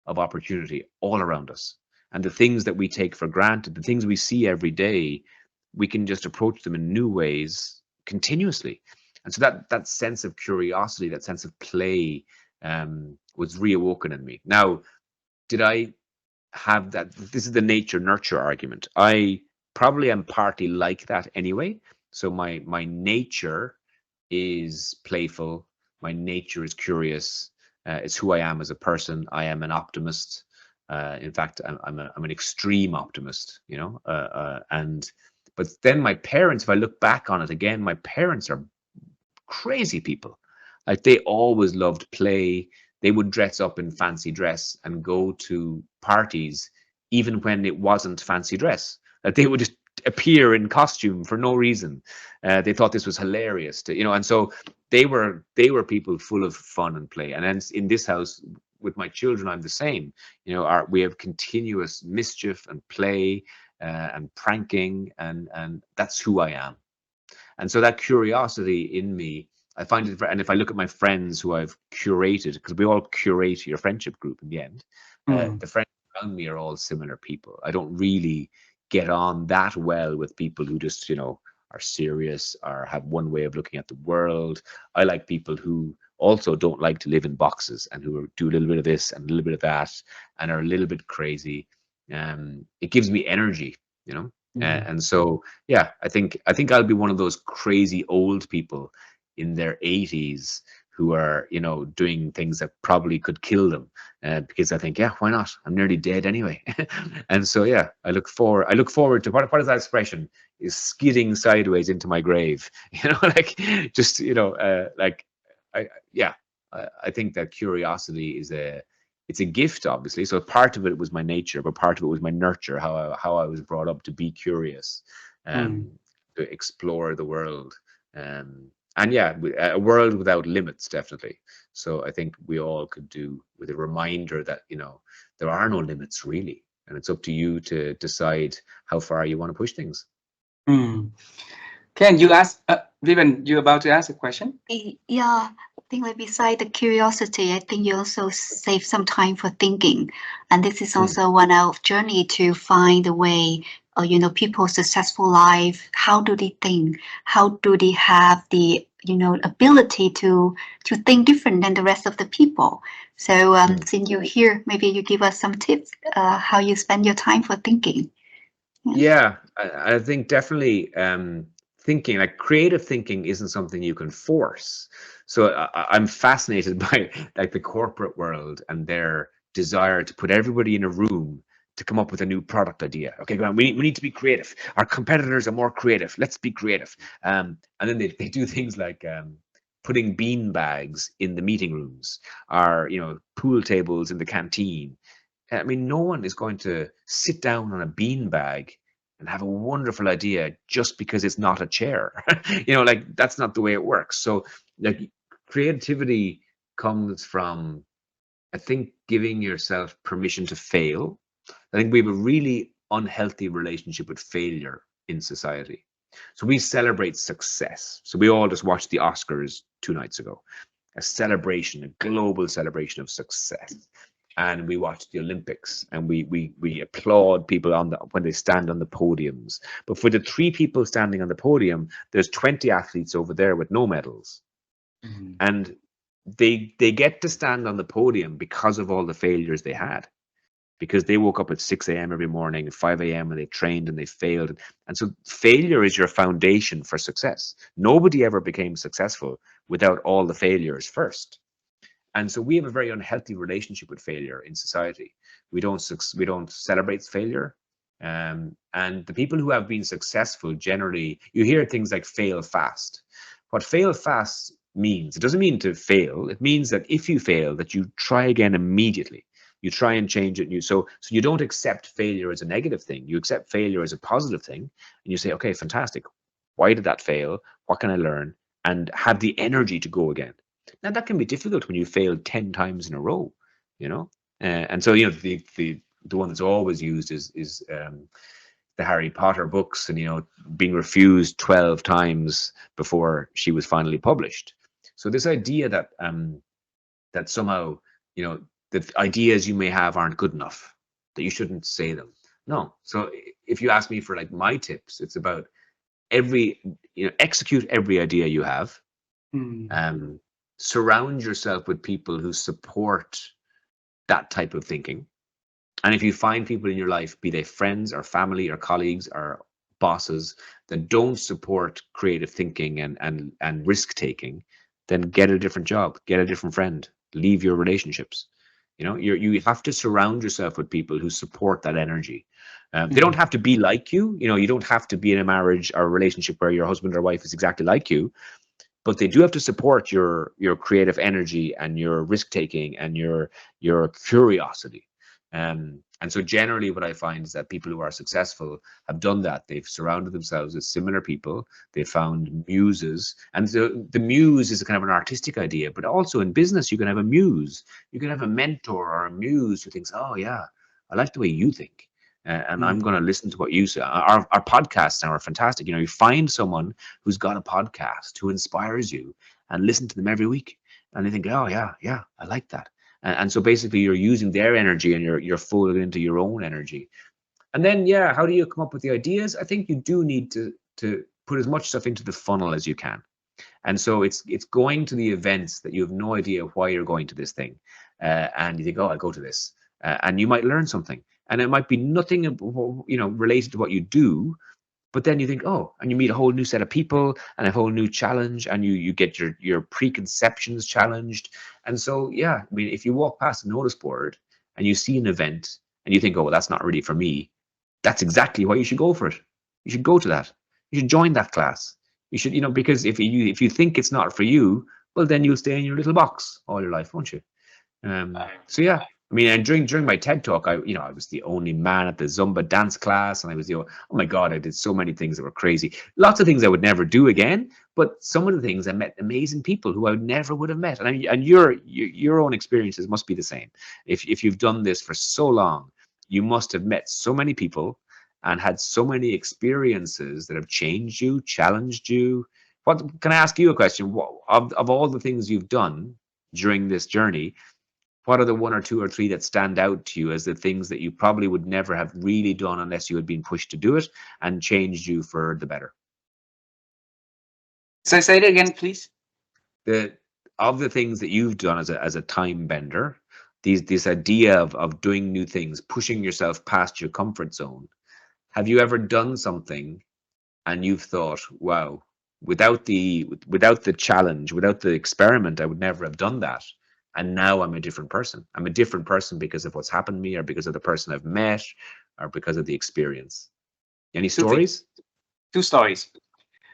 of opportunity all around us. And the things that we take for granted, the things we see every day, we can just approach them in new ways continuously. And so that sense of curiosity, that sense of play, was reawoken in me. Now, did I have that? This is the nature nurture argument. I probably am partly like that anyway. So my nature is playful. My nature is curious. It's who I am as a person. I am an optimist. In fact, I'm an extreme optimist. And but then my parents, if I look back on it again, my parents are crazy people. Like, they always loved play. They would dress up in fancy dress and go to parties, even when it wasn't fancy dress. Like, they would just appear in costume for no reason. They thought this was hilarious, and so they were people full of fun and play. And then in this house with my children, I'm the same. We have continuous mischief and play and pranking, and that's who I am. And so that curiosity in me, I find it, and if I look at my friends who I've curated, because we all curate your friendship group in the end, Mm. the friends around me are all similar people. I don't really get on that well with people who just, are serious or have one way of looking at the world. I like people who also don't like to live in boxes and who do a little bit of this and a little bit of that and are a little bit crazy. It gives me energy, you know. Mm. And so, yeah, I think I'll be one of those crazy old people in their 80s who are, doing things that probably could kill them, because I think, yeah, why not? I'm nearly dead anyway. And so, yeah, I look forward to, what is that expression? Is skidding sideways into my grave. Like, just, like, yeah, I think that curiosity it's a gift, obviously. So part of it was my nature, but part of it was my nurture, how I was brought up to be curious, Mm. um, to explore the world, and yeah, a world without limits, definitely. So I think we all could do with a reminder that there are no limits really, and it's up to you to decide how far you want to push things. Mm. Can you ask, Vivian, you about to ask a question? Yeah, I think like beside the curiosity, I think you also save some time for thinking. And this is Mm, also one of journey to find a way, people's successful life. How do they think? How do they have the, ability to think different than the rest of the people? So mm. since you're here, maybe you give us some tips, how you spend your time for thinking. Yeah. Yeah, I think definitely thinking, like creative thinking isn't something you can force. So I'm fascinated by like the corporate world and their desire to put everybody in a room to come up with a new product idea. Okay, go on, we need to be creative. Our competitors are more creative. Let's be creative. And then they do things like putting bean bags in the meeting rooms, or pool tables in the canteen. I mean, no one is going to sit down on a bean bag and have a wonderful idea just because it's not a chair. Like that's not the way it works. So, like, creativity comes from, I think, giving yourself permission to fail. I think we have a really unhealthy relationship with failure in society. So we celebrate success. So we all just watched the Oscars 2 nights ago, a celebration, a global celebration of success. And we watch the Olympics, and we applaud people when they stand on the podiums. But for the three people standing on the podium, there's 20 athletes over there with no medals, Mhm. and they get to stand on the podium because of all the failures they had, because they woke up at 6 a.m. every morning, at 5 a.m., and they trained and they failed. And so failure is your foundation for success. Nobody ever became successful without all the failures first. And so we have a very unhealthy relationship with failure in society. We don't celebrate failure. And the people who have been successful, generally, you hear things like fail fast. What fail fast means, it doesn't mean to fail. It means that if you fail, that you try again immediately. You try and change it. So you don't accept failure as a negative thing. You accept failure as a positive thing, and you say, okay, fantastic. Why did that fail? What can I learn? And have the energy to go again. Now that can be difficult when you fail 10 times in a row, you know. And so the one that's always used is the Harry Potter books, and being refused 12 times before she was finally published. So this idea that somehow, the ideas you may have aren't good enough, that you shouldn't say them. No. So if you ask me for like my tips, it's about execute every idea you have. Mm. um, Surround yourself with people who support that type of thinking. And if you find people in your life, be they friends or family or colleagues or bosses, that don't support creative thinking and risk taking, then get a different job, get a different friend, leave your relationships. You have to surround yourself with people who support that energy. They don't Mm. have to be like you. You don't have to be in a marriage or a relationship where your husband or wife is exactly like you, but they do have to support your creative energy and your risk taking and your curiosity. And so generally what I find is that people who are successful have done that. They've surrounded themselves with similar people. They found muses, and the muse is a kind of an artistic idea, but also in business you can have a muse. You can have a mentor or a muse who thinks, oh yeah, I like the way you think, and I'm Mm. going to listen to what you say. Our podcasts now are fantastic. You find someone who's got a podcast who inspires you, and listen to them every week, and they think, oh yeah, yeah, I like that. And so basically you're using their energy, and you're folded into your own energy. And then, yeah, how do you come up with the ideas? I think you do need to put as much stuff into the funnel as you can. And so it's going to the events that you have no idea why you're going to this thing, and you think, oh, I'll go to this, and you might learn something, and it might be nothing related to what you do, but then you think, oh, and you meet a whole new set of people and a whole new challenge, and you get your preconceptions challenged. And so, yeah, I mean, if you walk past a notice board and you see an event and you think, oh, well, that's not really for me, that's exactly why you should go for it. You should go to that. You should join that class. You should, because if you think it's not for you, well, then you'll stay in your little box all your life, won't you? So yeah, I mean, and during my TED talk, I was the only man at the Zumba dance class, and I was oh my God, I did so many things that were crazy. Lots of things I would never do again, but some of the things I met amazing people who I never would have met. And your own experiences must be the same. If you've done this for so long, you must have met so many people, and had so many experiences that have changed you, challenged you. What can I ask you a question? Of all the things you've done during this journey, what are the one or two or three that stand out to you as the things that you probably would never have really done unless you had been pushed to do it and changed you for the better? So say it again, please. Of the things that you've done as a time bender, this idea of doing new things, pushing yourself past your comfort zone, have you ever done something and you've thought, wow, without the challenge, without the experiment, I would never have done that, and now I'm a different person. I'm a different person because of what's happened to me, or because of the person I've met, or because of the experience. Any stories? Two stories.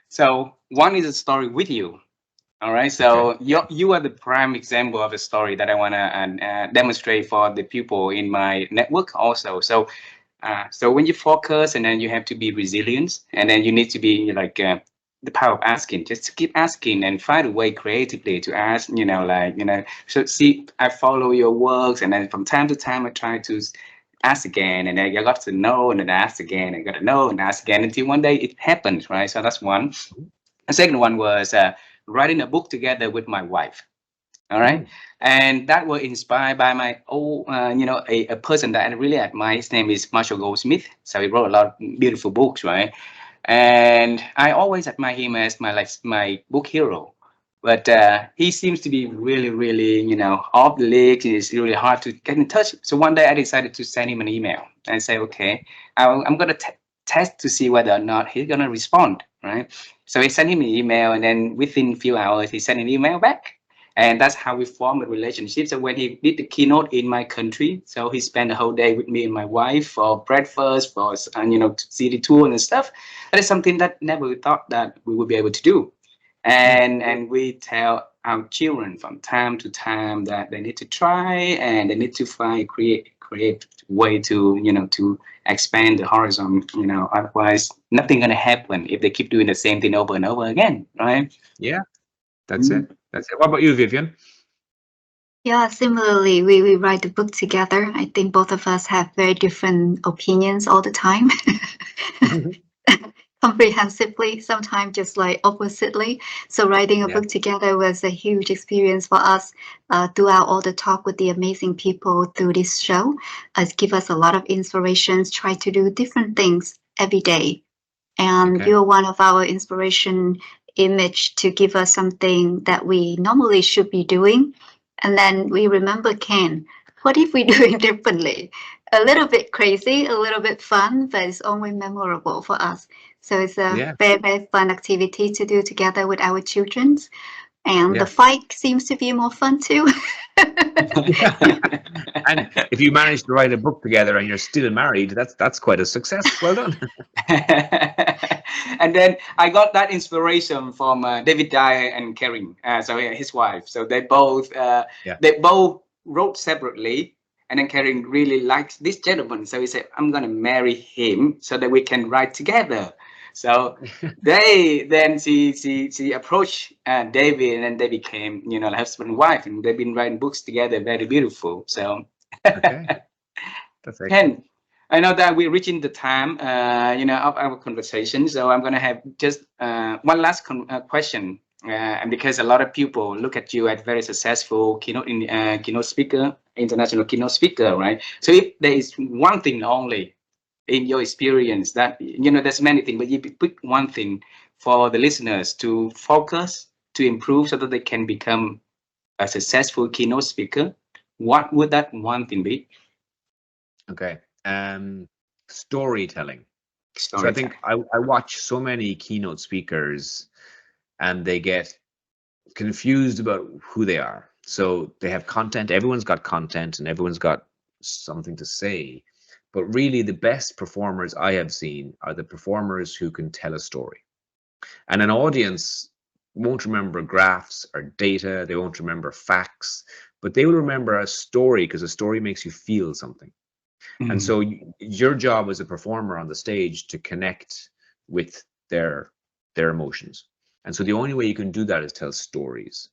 So one is a story with you. All right. Okay. So you are the prime example of a story that I want to demonstrate for the people in my network also. So when you focus, and then you have to be resilient, and then you need to be like the power of asking. Just keep asking and find a way creatively to ask. So see, I follow your works, and then from time to time I try to ask again, and then I got to know, and then I ask again, I got to know, and ask again until one day it happens, right? So that's one. The second one was writing a book together with my wife. All right. Mm. And that was inspired by my old, a person that I really admire. His name is Marshall Goldsmith. So he wrote a lot of beautiful books, right? And I always admire him as my book hero. But he seems to be really, really, off the league. It's really hard to get in touch. So one day I decided to send him an email and say, okay, I'm going to test to see whether or not he's going to respond, right? So I sent him an email, and then within a few hours, he sent an email back. And that's how we formed a relationship. So when he did the keynote in my country, so he spent the whole day with me and my wife for breakfast, for city tour and stuff. That is something that never we thought that we would be able to do. And we tell our children from time to time that they need to try, and they need to find create way to expand the horizon. Otherwise nothing gonna happen if they keep doing the same thing over and over again, right? Yeah, that's it. That's it. What about you, Vivian? Yeah, similarly, we write the book together. I think both of us have very different opinions all the time. Comprehensively, sometimes just like oppositely. So writing a Yeah. book together was a huge experience for us throughout all the talk with the amazing people through this show. It's give us a lot of inspirations, try to do different things every day. And Okay. you're one of our inspiration image to give us something that we normally should be doing. And then we remember Ken. What if we do it differently? A little bit crazy, a little bit fun, but it's always memorable for us. So it's a Yeah. very, very fun activity to do together with our children. And the Yeah. fight seems to be more fun too. And if you manage to write a book together and you're still married, that's quite a success. Well done. And then I got that inspiration from David Dyer and Karen, so yeah, his wife. So Yeah. they both wrote separately, and then Karen really likes this gentleman, so he said, "I'm gonna marry him so that we can write together." So she approached David, and then they became husband and wife, and they've been writing books together, very beautiful. So. Okay. That's excellent. Ken, I know that we're reaching the time, of our conversation. So I'm going to have just one last question, and because a lot of people look at you as very successful keynote speaker, international keynote speaker, right? So if there is one thing only in your experience that there's many things, but you pick one thing for the listeners to focus, to improve, so that they can become a successful keynote speaker, what would that one thing be? Okay. Storytelling. So I Storytelling. think I watch so many keynote speakers and they get confused about who they are. So they have content, everyone's got content and everyone's got something to say. But really, the best performers I have seen are the performers who can tell a story. And an audience won't remember graphs or data, they won't remember facts, but they will remember a story because a story makes you feel something. And Mhm. so your job as a performer on the stage to connect with their emotions. And so the only way you can do that is tell stories.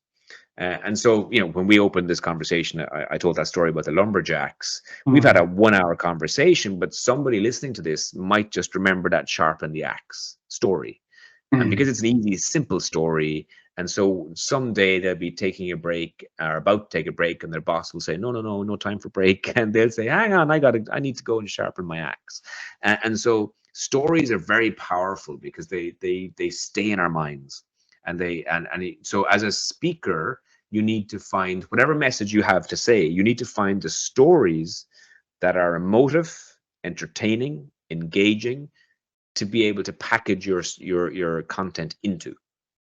And so, when we opened this conversation, I told that story about the lumberjacks. We've had a 1-hour conversation, but somebody listening to this might just remember that sharpen the axe story. And because it's an easy, simple story, and so someday they'll be taking a break or about to take a break, and their boss will say, no time for break. And they'll say, hang on, I need to go and sharpen my axe. And so stories are very powerful because they stay in our minds. So as a speaker, you need to find whatever message you have to say, you need to find the stories that are emotive, entertaining, engaging, to be able to package your content into.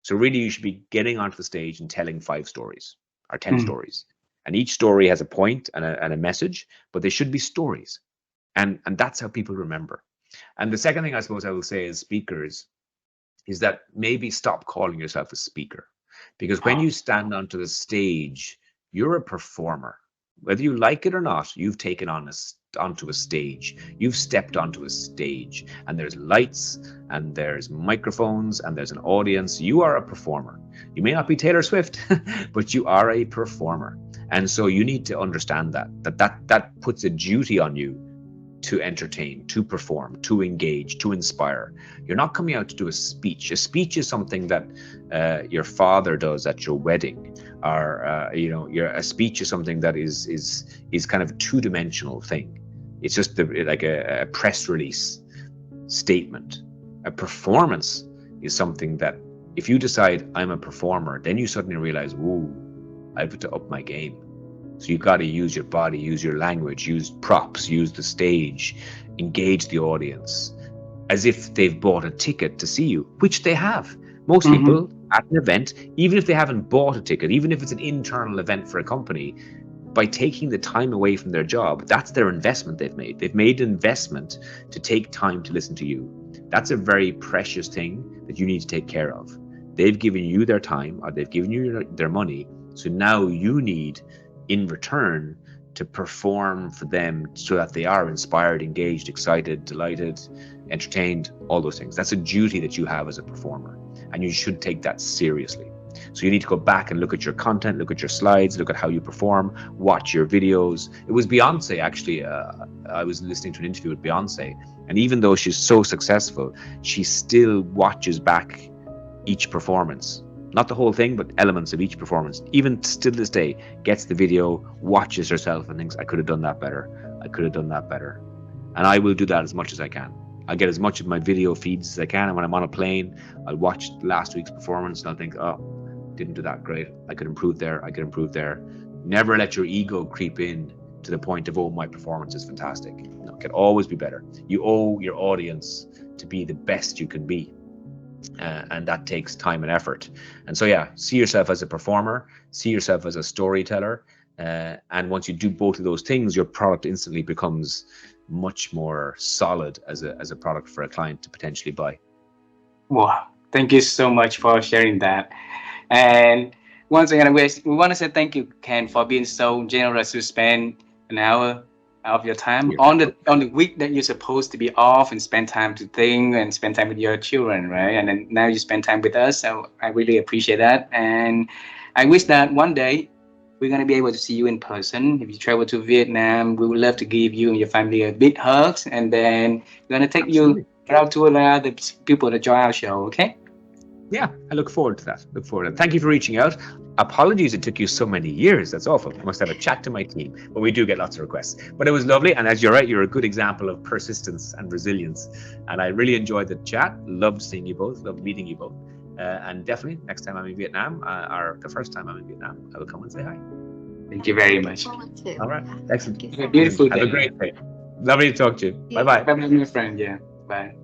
So really, you should be getting onto the stage and telling 5 stories or 10 stories, and each story has a point and a message, but they should be stories, and that's how people remember. And the second thing I suppose I will say as speakers is that maybe stop calling yourself a speaker, because when you stand onto the stage, you're a performer. Whether you like it or not, you've taken onto a stage. You've stepped onto a stage, and there's lights and there's microphones and there's an audience. You are a performer. You may not be Taylor Swift, but you are a performer. And so you need to understand that puts a duty on you to entertain, to perform, to engage, to inspire. You're not coming out to do a speech. A speech is something that your father does at your wedding, or a speech is something that is kind of a two-dimensional thing. It's just like a press release statement. A performance is something that if you decide I'm a performer, then you suddenly realize, whoa, I've got to up my game. So you've got to use your body, use your language, use props, use the stage, engage the audience as if they've bought a ticket to see you, which they have. Most people at an event, even if they haven't bought a ticket, even if it's an internal event for a company, by taking the time away from their job, that's their investment they've made. They've made an investment to take time to listen to you. That's a very precious thing that you need to take care of. They've given you their time, or they've given you their money. So now you need, in return, to perform for them so that they are inspired, engaged, excited, delighted, entertained, all those things. That's a duty that you have as a performer, and you should take that seriously. So you need to go back and look at your content, look at your slides, look at how you perform, watch your videos. It was Beyonce, actually. I was listening to an interview with Beyonce, and even though she's so successful, she still watches back each performance. Not the whole thing, but elements of each performance. Even still this day, gets the video, watches herself and thinks, I could have done that better. I could have done that better. And I will do that as much as I can. I'll get as much of my video feeds as I can. And when I'm on a plane, I'll watch last week's performance and I'll think, oh, didn't do that great. I could improve there. I could improve there. Never let your ego creep in to the point of, oh, my performance is fantastic. No, it can always be better. You owe your audience to be the best you can be. And that takes time and effort. And so, yeah, see yourself as a performer, see yourself as a storyteller. And once you do both of those things, your product instantly becomes much more solid as a product for a client to potentially buy. Wow. Thank you so much for sharing that. And once again, we want to say thank you, Ken, for being so generous to spend an hour of your time on the week that you're supposed to be off and spend time to think and spend time with your children, right? And then now you spend time with us, so I really appreciate that. And I wish that one day we're going to be able to see you in person. If you travel to Vietnam, we would love to give you and your family a big hug, and then we're going to take you out to allow the people to join our show, okay? Yeah, I look forward to that. Thank you for reaching out. Apologies it took you so many years. That's awful. I must have a chat to my team. But we do get lots of requests. But it was lovely. And as you're right, you're a good example of persistence and resilience. And I really enjoyed the chat. Loved seeing you both. Loved meeting you both. And definitely, next time I'm in Vietnam, or the first time I'm in Vietnam, I will come and say hi. Thank you very much. All right. Excellent. Have a beautiful day. Have a great day. Lovely to talk to you. Bye-bye. Bye-bye, my friend. Yeah. Bye.